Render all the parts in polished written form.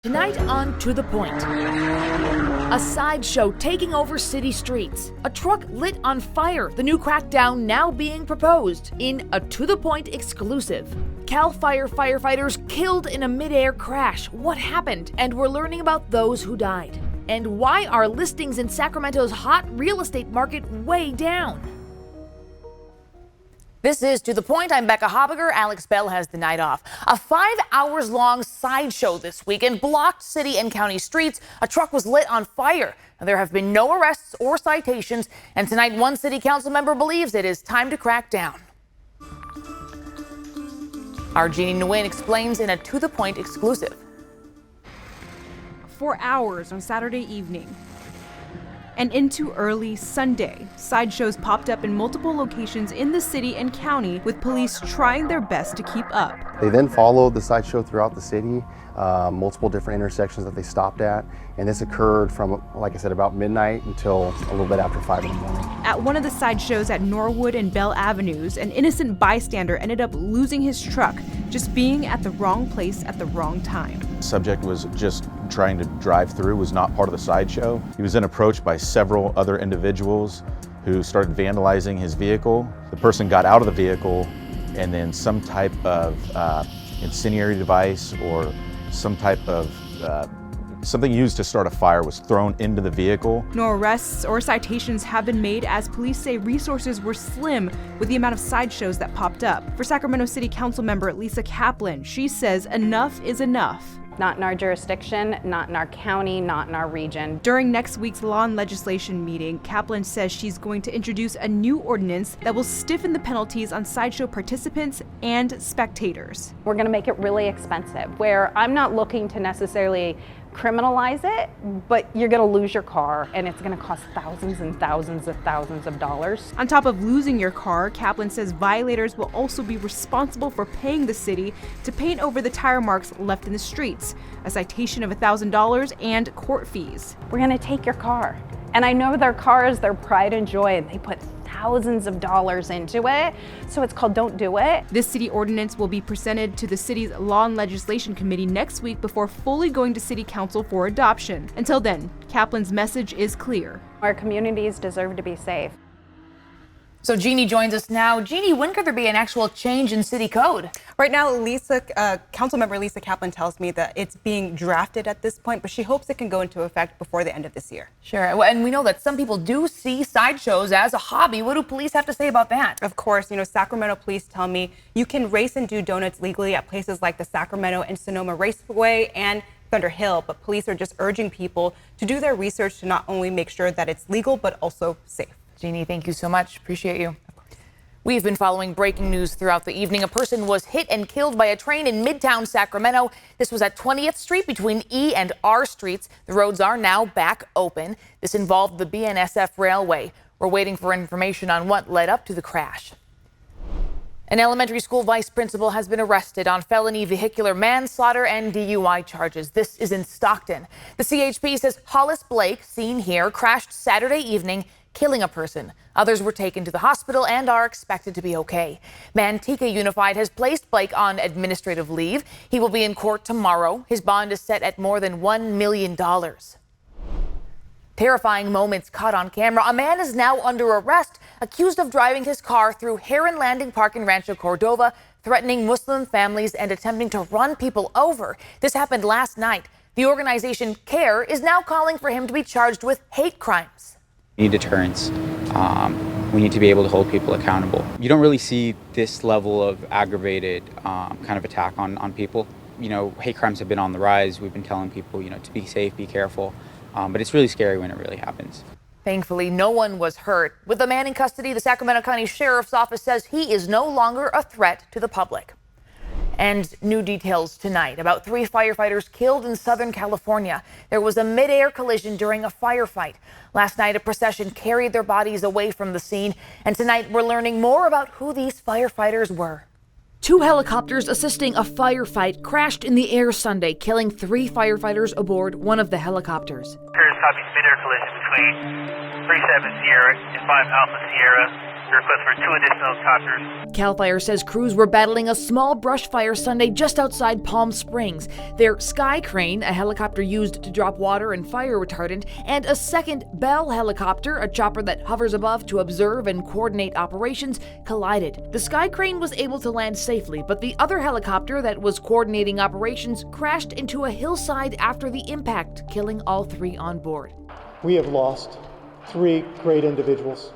Tonight on To The Point, a sideshow taking over city streets. A truck lit on fire. The new crackdown now being proposed in a To The Point exclusive. Cal Fire firefighters killed in a mid-air crash. What happened? And we're learning about those who died. And why are listings in Sacramento's hot real estate market way down? This is To The Point. I'm Becca Hobbiger. Alex Bell has the night off. A 5 hours long sideshow this weekend blocked city and county streets. A truck was lit on fire. Now, there have been no arrests or citations. And tonight, one city council member believes it is time to crack down. Our Jeannie Nguyen explains in a To The Point exclusive. For hours on Saturday evening and into early Sunday, sideshows popped up in multiple locations in the city and county, with police trying their best to keep up. They then followed the sideshow throughout the city, multiple different intersections that they stopped at, and this occurred from, like I said, about midnight until a little bit after 5 in the morning. At one of the sideshows at Norwood and Bell Avenues, an innocent bystander ended up losing his truck, just being at the wrong place at the wrong time. The subject was just trying to drive through, was not part of the sideshow. He was then approached by several other individuals who started vandalizing his vehicle. The person got out of the vehicle, and then some type of incendiary device or some type of something used to start a fire was thrown into the vehicle. No arrests or citations have been made, as police say resources were slim with the amount of sideshows that popped up. For Sacramento City Council member Lisa Kaplan, she says enough is enough. Not in our jurisdiction, not in our county, not in our region. During next week's law and legislation meeting, Kaplan says she's going to introduce a new ordinance that will stiffen the penalties on sideshow participants and spectators. We're going to make it really expensive, where I'm not looking to necessarily criminalize it, but you're going to lose your car and it's going to cost thousands and thousands of dollars. On top of losing your car, Kaplan says violators will also be responsible for paying the city to paint over the tire marks left in the streets, a citation of $1,000 and court fees. We're going to take your car. And I know their car is their pride and joy, and they put thousands of dollars into it, so it's called Don't Do It. This city ordinance will be presented to the city's Law and Legislation Committee next week before fully going to City Council for adoption. Until then, Kaplan's message is clear. Our communities deserve to be safe. So Jeannie joins us now. Jeannie, when could there be an actual change in city code? Right now, Councilmember Lisa Kaplan tells me that it's being drafted at this point, but she hopes it can go into effect before the end of this year. Sure, and we know that some people do see sideshows as a hobby. What do police have to say about that? Of course, Sacramento police tell me you can race and do donuts legally at places like the Sacramento and Sonoma Raceway and Thunder Hill, but police are just urging people to do their research to not only make sure that it's legal, but also safe. Jeannie, thank you so much. Appreciate you. We've been following breaking news throughout the evening. A person was hit and killed by a train in Midtown Sacramento. This was at 20th Street between E and R Streets. The roads are now back open. This involved the BNSF Railway. We're waiting for information on what led up to the crash. An elementary school vice principal has been arrested on felony vehicular manslaughter and DUI charges. This is in Stockton. The CHP says Hollis Blake, seen here, crashed Saturday evening, killing a person. Others were taken to the hospital and are expected to be okay. Manteca Unified has placed Blake on administrative leave. He will be in court tomorrow. His bond is set at more than $1 million. Terrifying moments caught on camera. A man is now under arrest, accused of driving his car through Heron Landing Park in Rancho Cordova, threatening Muslim families and attempting to run people over. This happened last night. The organization CARE is now calling for him to be charged with hate crimes. We need deterrence. We need to be able to hold people accountable. You don't really see this level of aggravated kind of attack on people. Hate crimes have been on the rise. We've been telling people, to be safe, be careful. But it's really scary when it really happens. Thankfully, no one was hurt. With the man in custody, the Sacramento County Sheriff's Office says he is no longer a threat to the public. And new details tonight about 3 firefighters killed in Southern California. There was a mid-air collision during a firefight. Last night, a procession carried their bodies away from the scene. And tonight, we're learning more about who these firefighters were. 2 helicopters assisting a firefight crashed in the air Sunday, killing 3 firefighters aboard one of the helicopters. There's probably mid-air collision between 37 Sierra and 5 Alpha Sierra. Request for 2 additional choppers. CAL FIRE says crews were battling a small brush fire Sunday just outside Palm Springs. Their Sky Crane, a helicopter used to drop water and fire retardant, and a second Bell helicopter, a chopper that hovers above to observe and coordinate operations, collided. The Sky Crane was able to land safely, but the other helicopter that was coordinating operations crashed into a hillside after the impact, killing all 3 on board. We have lost 3 great individuals.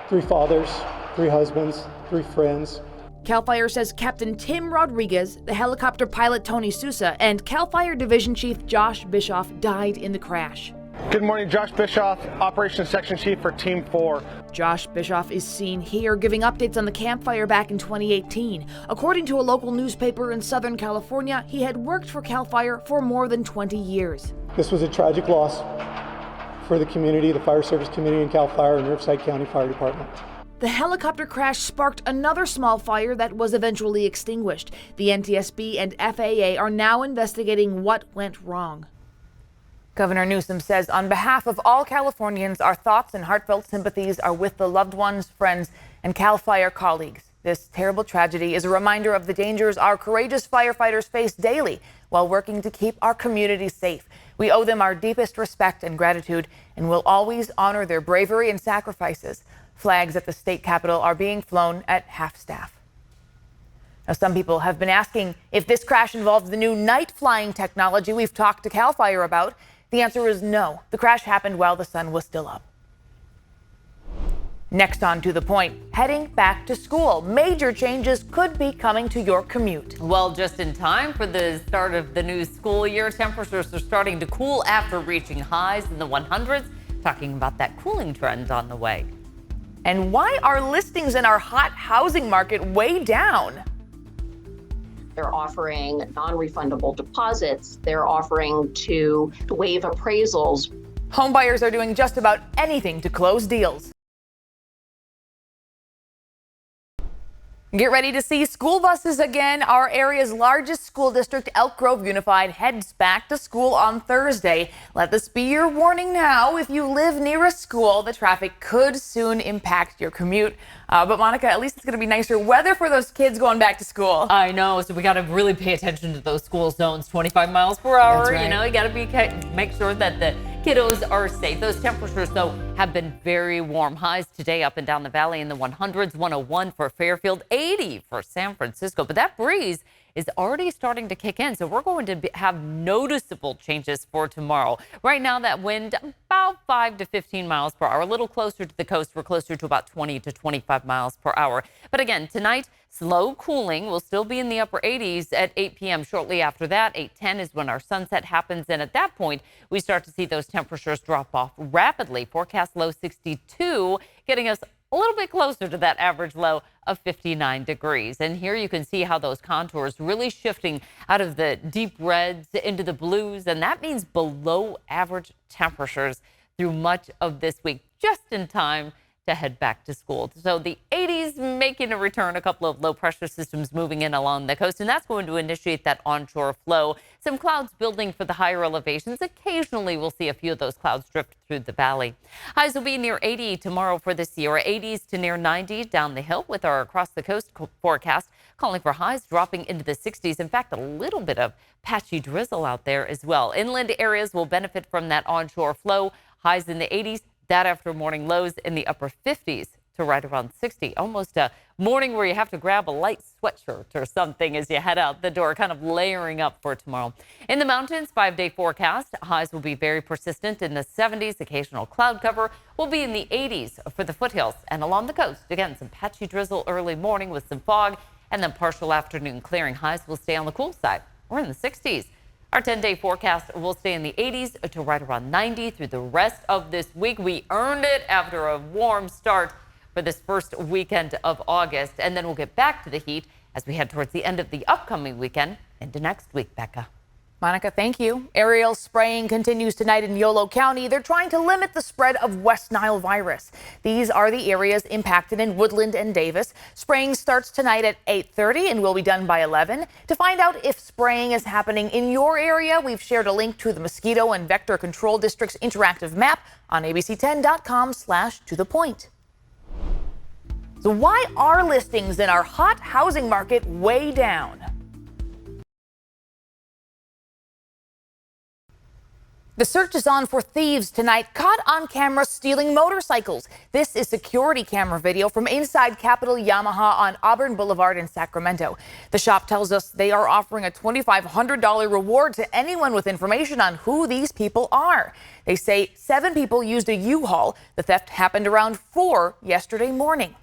3 fathers, 3 husbands, 3 friends. CAL FIRE says Captain Tim Rodriguez, the helicopter pilot Tony Sousa, and CAL FIRE Division Chief Josh Bischoff died in the crash. Good morning, Josh Bischoff, Operations Section Chief for Team 4. Josh Bischoff is seen here giving updates on the campfire back in 2018. According to a local newspaper in Southern California, he had worked for CAL FIRE for more than 20 years. This was a tragic loss for the community, the fire service community in CAL FIRE and Riverside County Fire Department. The helicopter crash sparked another small fire that was eventually extinguished. The NTSB and FAA are now investigating what went wrong. Governor Newsom says on behalf of all Californians, our thoughts and heartfelt sympathies are with the loved ones, friends, and CAL FIRE colleagues. This terrible tragedy is a reminder of the dangers our courageous firefighters face daily while working to keep our communities safe. We owe them our deepest respect and gratitude, and will always honor their bravery and sacrifices. Flags at the state capitol are being flown at half staff. Now, some people have been asking if this crash involved the new night flying technology we've talked to CAL FIRE about. The answer is no. The crash happened while the sun was still up. Next on To The Point, heading back to school. Major changes could be coming to your commute. Well, just in time for the start of the new school year, temperatures are starting to cool after reaching highs in the 100s. Talking about that cooling trend on the way. And why are listings in our hot housing market way down? They're offering non-refundable deposits. They're offering to waive appraisals. Home buyers are doing just about anything to close deals. Get ready to see school buses again. Our area's largest school district, Elk Grove Unified, heads back to school on Thursday. Let this be your warning now. If you live near a school, the traffic could soon impact your commute. But Monica, at least it's going to be nicer weather for those kids going back to school. I know, so we got to really pay attention to those school zones, 25 miles per hour. That's right. You know, you got to make sure that the kiddos are safe. Those temperatures, though, have been very warm. Highs today up and down the valley in the 100s, 101 for Fairfield, 80 for San Francisco. But that breeze is already starting to kick in, so we're going to have noticeable changes for tomorrow. Right now, that wind about 5 to 15 miles per hour. A little closer to the coast, we're closer to about 20 to 25 miles per hour. But again, tonight, slow cooling. Will still be in the upper 80s at 8 p.m. Shortly after that, 8:10 is when our sunset happens. And at that point, we start to see those temperatures drop off rapidly. Forecast low 62, getting us a little bit closer to that average low of 59 degrees. And here you can see how those contours really shifting out of the deep reds into the blues. And that means below average temperatures through much of this week, just in time to head back to school. So the 80s making a return, a couple of low pressure systems moving in along the coast, and that's going to initiate that onshore flow. Some clouds building for the higher elevations. Occasionally we'll see a few of those clouds drift through the valley. Highs will be near 80 tomorrow for this year, 80s to near 90 down the hill with our across the coast forecast, calling for highs dropping into the 60s. In fact, a little bit of patchy drizzle out there as well. Inland areas will benefit from that onshore flow. Highs in the 80s. That after morning lows in the upper 50s to right around 60. Almost a morning where you have to grab a light sweatshirt or something as you head out the door, kind of layering up for tomorrow. In the mountains, 5-day forecast. Highs will be very persistent in the 70s. Occasional cloud cover will be in the 80s for the foothills and along the coast. Again, some patchy drizzle early morning with some fog and then partial afternoon clearing. Highs will stay on the cool side. We're in the 60s. Our 10-day forecast will stay in the 80s to right around 90 through the rest of this week. We earned it after a warm start for this first weekend of August, and then we'll get back to the heat as we head towards the end of the upcoming weekend into next week, Becca. Monica, thank you. Aerial spraying continues tonight in Yolo County. They're trying to limit the spread of West Nile virus. These are the areas impacted in Woodland and Davis. Spraying starts tonight at 8:30 and will be done by 11. To find out if spraying is happening in your area, we've shared a link to the Mosquito and Vector Control District's interactive map on abc10.com/tothepoint. So why are listings in our hot housing market way down? The search is on for thieves tonight caught on camera stealing motorcycles. This is security camera video from inside Capital Yamaha on Auburn Boulevard in Sacramento. The shop tells us they are offering a $2,500 reward to anyone with information on who these people are. They say 7 people used a U-Haul. The theft happened around 4 yesterday morning.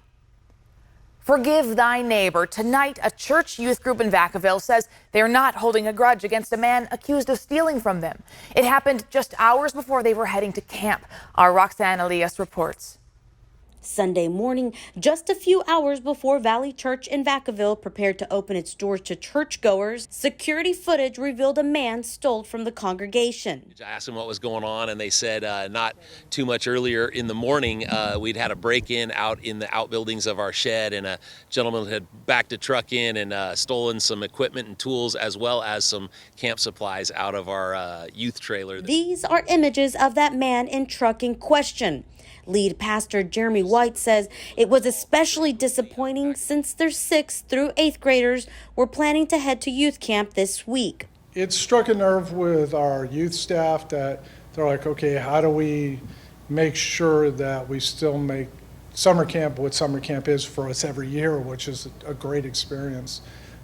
Forgive thy neighbor. Tonight, a church youth group in Vacaville says they're not holding a grudge against a man accused of stealing from them. It happened just hours before they were heading to camp. Our Roxanne Elias reports. Sunday morning, just a few hours before Valley Church in Vacaville prepared to open its doors to churchgoers, security footage revealed a man stole from the congregation. I asked them what was going on, and they said not too much earlier in the morning, we'd had a break-in out in the outbuildings of our shed, and a gentleman had backed a truck in and stolen some equipment and tools, as well as some camp supplies out of our youth trailer. These are images of that man in truck in question. Lead pastor Jeremy White says it was especially disappointing since their 6th through 8th graders were planning to head to youth camp this week. It struck a nerve with our youth staff that they're like, okay, how do we make sure that we still make summer camp what summer camp is for us every year, which is a great experience.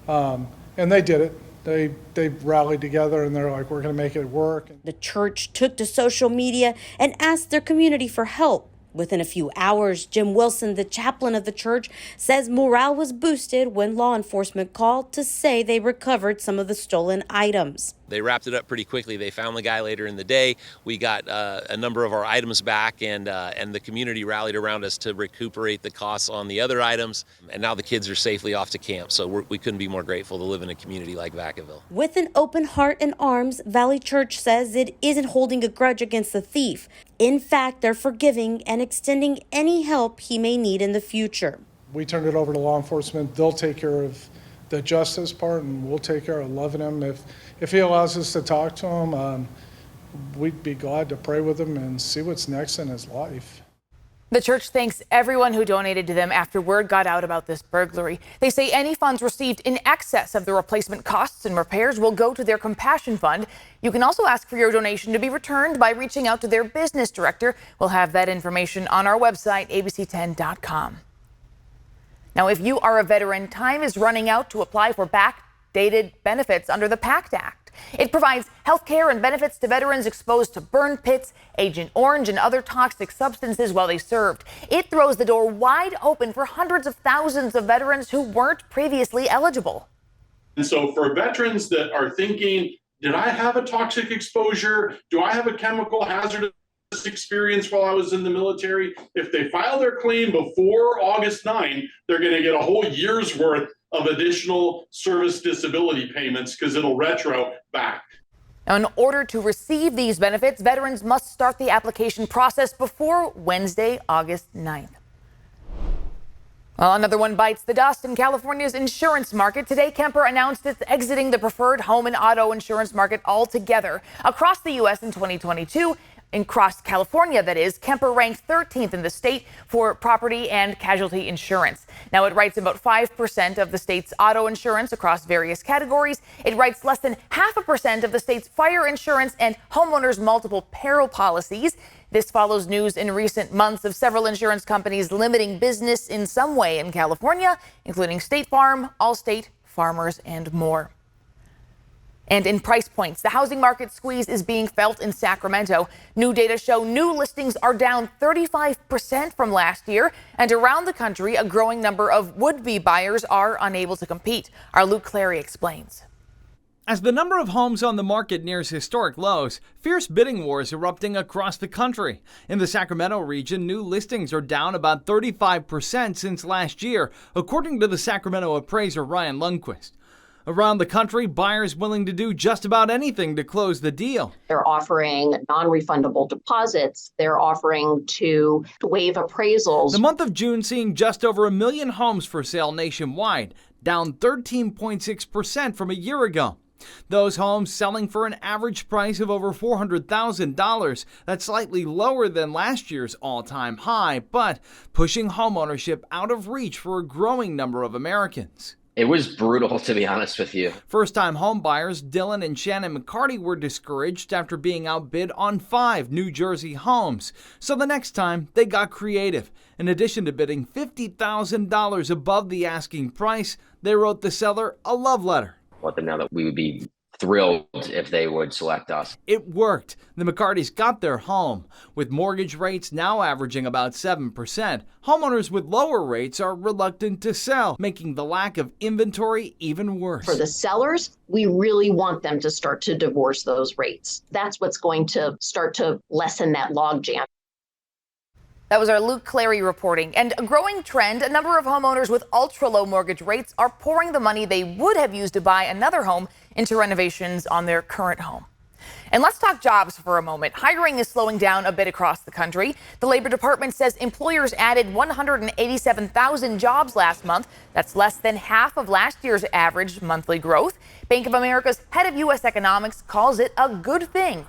And they did it. They rallied together and they're like, we're going to make it work. The church took to social media and asked their community for help. Within a few hours, Jim Wilson, the chaplain of the church, says morale was boosted when law enforcement called to say they recovered some of the stolen items. They wrapped it up pretty quickly. They found the guy later in the day. We got a number of our items back, and the community rallied around us to recuperate the costs on the other items. And now the kids are safely off to camp, so we couldn't be more grateful to live in a community like Vacaville. With an open heart and arms, Valley Church says it isn't holding a grudge against the thief. In fact, they're forgiving and extending any help he may need in the future. We turned it over to law enforcement. They'll take care of the justice part, and we'll take care of loving him. If he allows us to talk to him, we'd be glad to pray with him and see what's next in his life. The church thanks everyone who donated to them after word got out about this burglary. They say any funds received in excess of the replacement costs and repairs will go to their compassion fund. You can also ask for your donation to be returned by reaching out to their business director. We'll have that information on our website, abc10.com. Now, if you are a veteran, time is running out to apply for backdated benefits under the PACT Act. It provides health care and benefits to veterans exposed to burn pits, Agent Orange, and other toxic substances while they served. It throws the door wide open for hundreds of thousands of veterans who weren't previously eligible. And so for veterans that are thinking, did I have a toxic exposure? Do I have a chemical hazardous experience while I was in the military? If they file their claim before August 9, they're going to get a whole year's worth of additional service disability payments because it'll retro back. Now, in order to receive these benefits, veterans must start the application process before Wednesday, August 9th. Well, another one bites the dust in California's insurance market. Today, Kemper announced it's exiting the preferred home and auto insurance market altogether. Across the U.S. in 2022, across California, that is, Kemper ranked 13th in the state for property and casualty insurance. Now, it writes about 5% of the state's auto insurance across various categories. It writes less than 0.5% of the state's fire insurance and homeowners' multiple peril policies. This follows news in recent months of several insurance companies limiting business in some way in California, including State Farm, Allstate, Farmers, and more. And in price points, the housing market squeeze is being felt in Sacramento. New data show new listings are down 35% from last year. And around the country, a growing number of would-be buyers are unable to compete. Our Luke Clary explains. As the number of homes on the market nears historic lows, fierce bidding wars erupting across the country. In the Sacramento region, new listings are down about 35% since last year, according to the Sacramento appraiser Ryan Lundquist. Around the country, buyers willing to do just about anything to close the deal. They're offering non-refundable deposits. They're offering to waive appraisals. The month of June seeing just over 1 million homes for sale nationwide, down 13.6% from a year ago. Those homes selling for an average price of over $400,000. That's slightly lower than last year's all-time high, but pushing homeownership out of reach for a growing number of Americans. It was brutal, to be honest with you. First-time home buyers Dylan and Shannon McCarty were discouraged after being outbid on 5 New Jersey homes. So the next time, they got creative. In addition to bidding $50,000 above the asking price, they wrote the seller a love letter. Let them know that we would be thrilled if they would select us. It worked. The McCartys got their home. With mortgage rates now averaging about 7%, homeowners with lower rates are reluctant to sell, making the lack of inventory even worse. For the sellers, we really want them to start to divorce those rates. That's what's going to start to lessen that logjam. That was our Luke Clary reporting. And a growing trend, a number of homeowners with ultra-low mortgage rates are pouring the money they would have used to buy another home into renovations on their current home. And let's talk jobs for a moment. Hiring is slowing down a bit across the country. The Labor Department says employers added 187,000 jobs last month. That's less than half of last year's average monthly growth. Bank of America's head of U.S. economics calls it a good thing.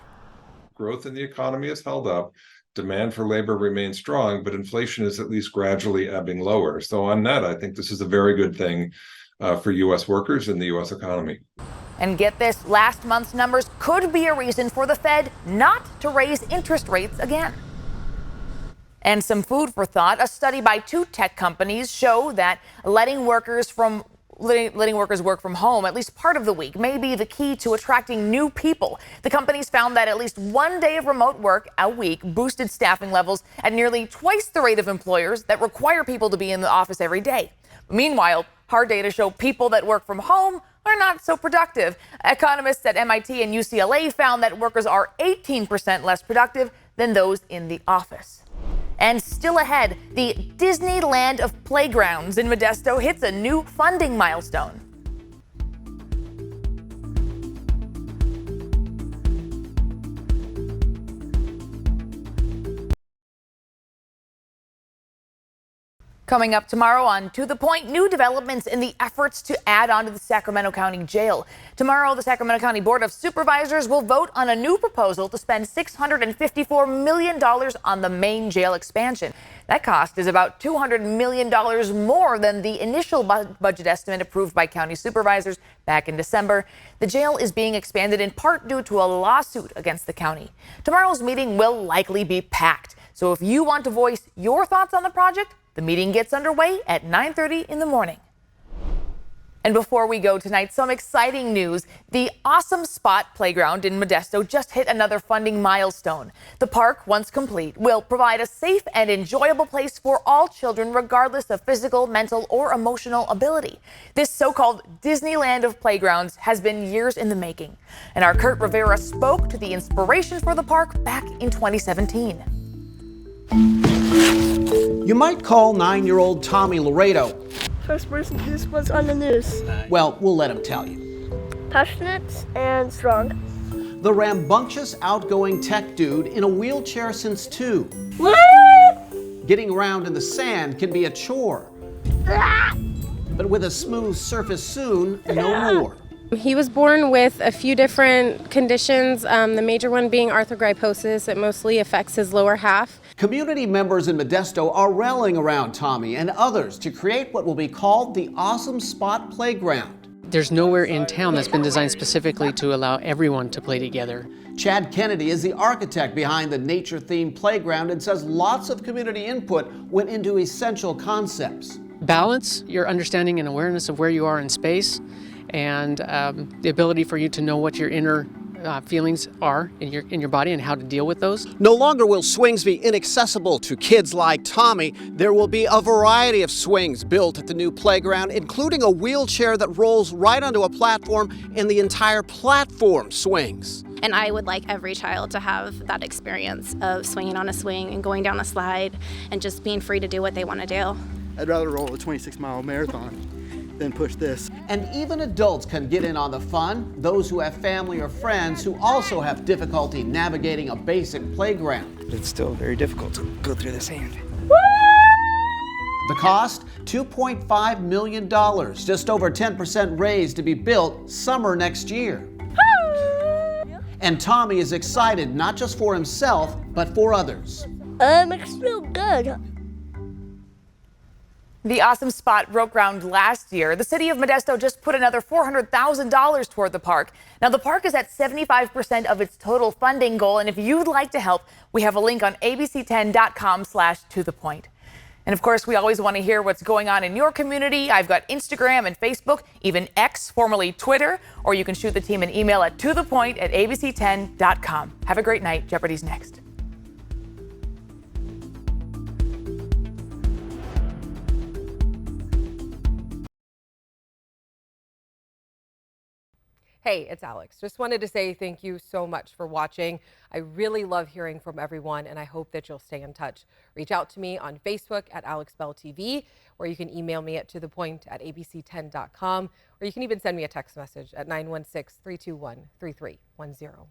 Growth in the economy is held up. Demand for labor remains strong, but inflation is at least gradually ebbing lower. So on net, I think this is a very good thing for U.S. workers and the U.S. economy. And get this, last month's numbers could be a reason for the Fed not to raise interest rates again. And some food for thought. A study by 2 tech companies show that letting workers work from home at least part of the week may be the key to attracting new people. The companies found that at least 1 day of remote work a week boosted staffing levels at nearly twice the rate of employers that require people to be in the office every day. Meanwhile, hard data show people that work from home are not so productive. Economists at MIT and UCLA found that workers are 18% less productive than those in the office. And still ahead, the Disneyland of playgrounds in Modesto hits a new funding milestone. Coming up tomorrow on To The Point, new developments in the efforts to add on to the Sacramento County Jail. Tomorrow, the Sacramento County Board of Supervisors will vote on a new proposal to spend $654 million on the main jail expansion. That cost is about $200 million more than the initial budget estimate approved by county supervisors back in December. The jail is being expanded in part due to a lawsuit against the county. Tomorrow's meeting will likely be packed. So if you want to voice your thoughts on the project, the meeting gets underway at 9:30 in the morning. And before we go tonight, some exciting news. The Awesome Spot Playground in Modesto just hit another funding milestone. The park, once complete, will provide a safe and enjoyable place for all children, regardless of physical, mental, or emotional ability. This so-called Disneyland of playgrounds has been years in the making. And our Kurt Rivera spoke to the inspiration for the park back in 2017. You might call 9-year-old Tommy Laredo. First person this was on the news. Well, we'll let him tell you. Passionate and strong. The rambunctious, outgoing tech dude in a wheelchair since 2. What? Getting around in the sand can be a chore. But with a smooth surface soon, no more. He was born with a few different conditions, the major one being arthrogryposis. It mostly affects his lower half. Community members in Modesto are rallying around Tommy and others to create what will be called the Awesome Spot Playground. There's nowhere in town that's been designed specifically to allow everyone to play together. Chad Kennedy is the architect behind the nature-themed playground and says lots of community input went into essential concepts. Balance, your understanding and awareness of where you are in space, and the ability for you to know what your inner feelings are in your body and how to deal with those. No longer will swings be inaccessible to kids like Tommy. There will be a variety of swings built at the new playground, including a wheelchair that rolls right onto a platform, and the entire platform swings. And I would like every child to have that experience of swinging on a swing and going down a slide and just being free to do what they want to do. I'd rather roll a 26-mile marathon than push this. And even adults can get in on the fun, those who have family or friends who also have difficulty navigating a basic playground. It's still very difficult to go through the sand. The cost, $2.5 million, just over 10% raised to be built summer next year. And Tommy is excited not just for himself, but for others. It feels good. The awesome spot broke ground last year. The city of Modesto just put another $400,000 toward the park. Now, the park is at 75% of its total funding goal. And if you'd like to help, we have a link on abc10.com/tothepoint. And of course, we always want to hear what's going on in your community. I've got Instagram and Facebook, even X, formerly Twitter, or you can shoot the team an email at tothepoint@abc10.com. Have a great night. Jeopardy's next. Hey, it's Alex. Just wanted to say thank you so much for watching. I really love hearing from everyone, and I hope that you'll stay in touch. Reach out to me on Facebook at AlexBellTV, or you can email me at tothepoint@abc10.com, or you can even send me a text message at 916-321-3310.